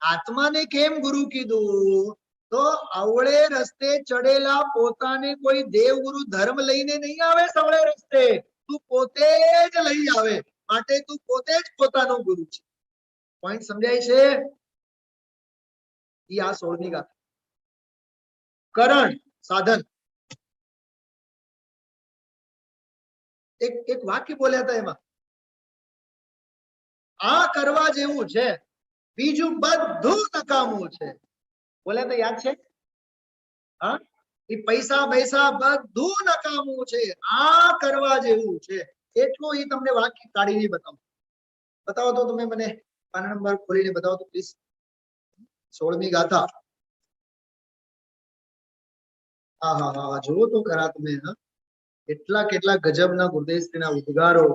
આત્માને કેમ ગુરુ કીધું? તો અવળે રસ્તે ચડેલા પોતાને કોઈ દેવ ગુરુ ધર્મ લઈને નહીં આવે. સવળે રસ્તે તું પોતે જ લઈ આવે, માટે તું પોતે જ પોતાનો ગુરુ છે. પોઈન્ટ સમજાય છે? ઈ આ 16મી ગાથા. કરણ, સાધન. એક વાક્ય બોલ્યા હતા એમાં, આ કરવા જેવું છે, બીજું બધું નકામું છે. બોલ્યા તો યાદ છે? હા, એ પૈસા પૈસા બધું નકામું છે, આ કરવા જેવું છે. એટલું એ તમને વાક્ય કાઢીને બતાવો. બતાવો તો તમે મને પાના નંબર ખોલીને બતાવો તો પ્લીઝ. 16મી ગાથા. હા હા હા, જુઓ તો ખરા તમે. કેટલા કેટલા ગજબના ગુરુદેવશ્રીના ઉદ્ગારો.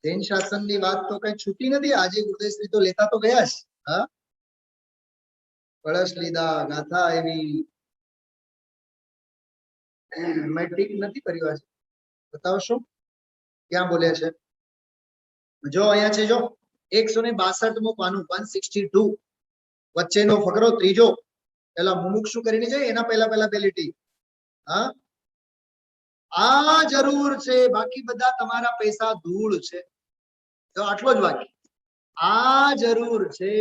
જૈન શાસનની વાત તો કઈ છૂટી નથી. આજે ગુરુદેવશ્રી તો લેતા તો ગયા જ. હા, કળશ લીધા, ગાથા એવી. મેં ટીક નથી કર્યું આજે. બતાવશો ક્યાં બોલ્યા છે? જો અહીંયા છે, જો 162મું પાનું, 162. વચ્ચેનો ફકરો ત્રીજો. પેલા મુમુક્ષુ કરીને છે, એના પહેલા પેલી ટીક. હા, આ જરૂર છે, બાકી બધા તમારા પૈસા ધૂળ છે. તો આટલો જ વાક્ય. આ જરૂર છે,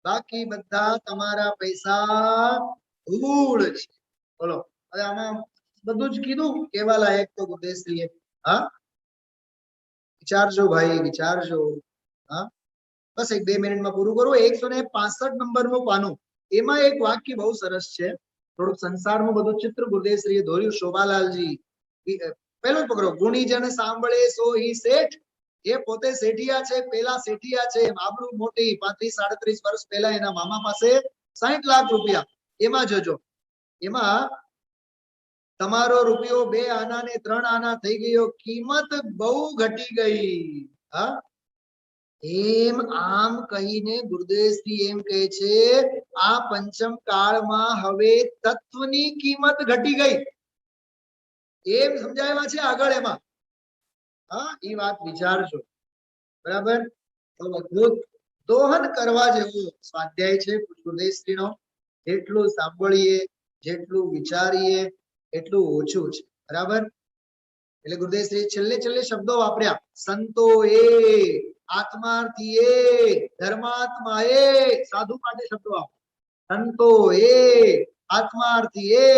બાકી બધા તમારા પૈસા ધૂળ છે. બોલો, હવે આમાં બધું જ કીધું કેવા લાયક તો ગુરુદેવશ્રીએ. હા, વિચારજો ભાઈ, વિચારજો. હા, બસ 1-2 મિનિટમાં પૂરું કરું. 165 નંબરનું પાનું, એમાં એક વાક્ય બહુ સરસ છે. થોડુંક સંસારનું બધું ચિત્ર ગુરુદેવશ્રીએ દોર્યું. શોભાલાલજી પેલું પકડો. ગુણીજન સાંભળે સો ઈ શેઠ, એ પોતે શેઠિયા છે, પેલા શેઠિયા છે. આબરૂ મોટી. 35-37 વર્ષ પહેલા એના મામા પાસે 60 લાખ રૂપિયા. એમાં જોજો, એમાં તમારો રૂપિયો 2 આના ને 3 આના થઈ ગયો, કિંમત બહુ ઘટી ગઈ. હા, એમ આમ કહીને ગુરુદેવશ્રી એમ કહે છે, આ પંચમ કાળમાં હવે તત્વની કિંમત ઘટી ગઈ. એમ સમજાવ્યા છે આગળ એમાં. હા, એ વાત વિચારજો. બરાબર. તો અદ્ભુત દોહન કરવા જેવું સ્વાધ્યાય છે ગુરુદેવશ્રીનો. જેટલું સાંભળીએ, જેટલું વિચારીએ એટલું ઓછું છે. બરાબર. એટલે ગુરુદેવશ્રી છેલ્લે શબ્દો વાપર્યા. સંતો એ આત્માર્થીએ, ધર્માત્માએ, સાધુ માટે શબ્દો આપો, સંતો એ, આત્માર્થીએ,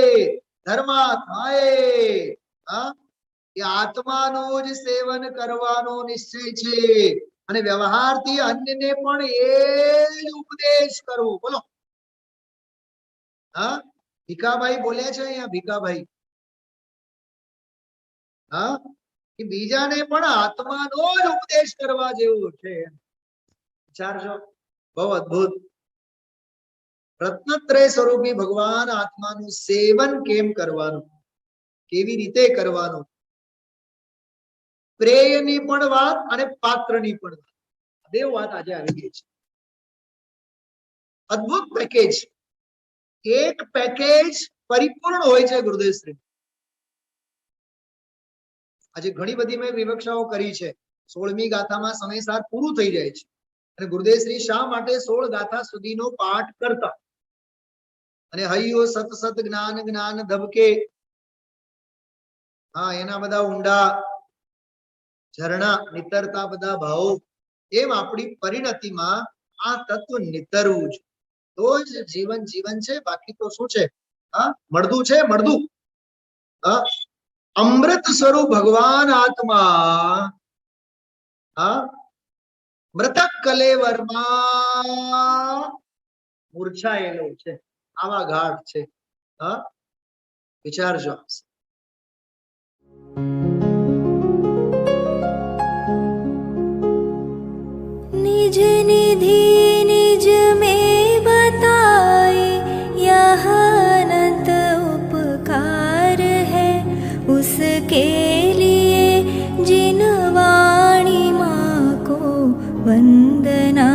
ધર્માત્માએ, હા, એ આત્માનું જ સેવન કરવાનો નિશ્ચય છે અને વ્યવહારથી અન્યને પણ એ જ ઉપદેશ કરવો. બોલો, હા, ભીખાભાઈ બોલ્યા છે અહીંયા, ભીખાભાઈ, હા, કે બીજાને પણ આત્માનો જ ઉપદેશ કરવા જેવો છે. વિચારજો, બહુ અદ્ભુત. રત્નત્રય સ્વરૂપી ભગવાન આત્માનું સેવન કેમ કરવાનું, કેવી રીતે કરવાનું, પ્રેયની પણ વાત અને પાત્રની પણ વાત, બે વાત આજે આવી ગઈ છે. અદ્ભુત પેકેજ, એક પેકેજ પરિપૂર્ણ હોય છે ગુરુદેવશ્રી. આજે ઘણી બધી મેં વિવક્ષાઓ કરી છે. 16મી ગાથામાં સમયસાર પૂરું થઈ જાય છે અને ગુરુદેવશ્રી શા માટે 16 ગાથા સુધીનો પાઠ કરતા અને હૈયો સત સત જ્ઞાન જ્ઞાન ધબકે, હા, એના બધા ઊંડા ઝરણા નીતરતા બધા ભાવો, એમ આપણી પરિણતિમાં આ તત્વ નીતરવું છે તો જ જીવન જીવન છે. બાકી તો શું છે, હા, મળદું છે, મળદું. હા, અમૃત સ્વરૂપ ભગવાન આત્મા, હા, મૃતક કલેવરમાં મૂર્છાયેલો છે, આવા ઘાટ છે. હા, વિચારજો. निज निधि निज में बताए, यह अनंत उपकार है उसके लिए जिन वाणी माँ को वंदना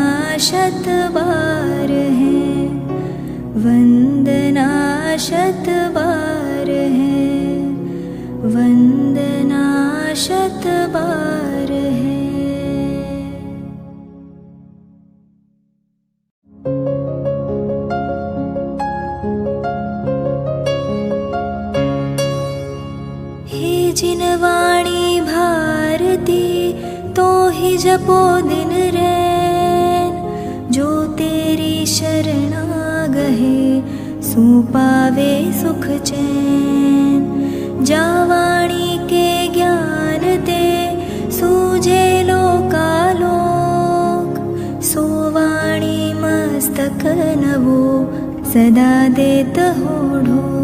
शत बार है, वंदना शत बार है, वंदना शत बार है. जिन वाणी भारती तो ही जपो दिन रैन, जो तेरी शरणा गहे सो पावे सुख चैन. जा वाणी के ज्ञान ते सूझे लोकालोक, सो वाणी मस्तक नवो सदा देत होढ़ो.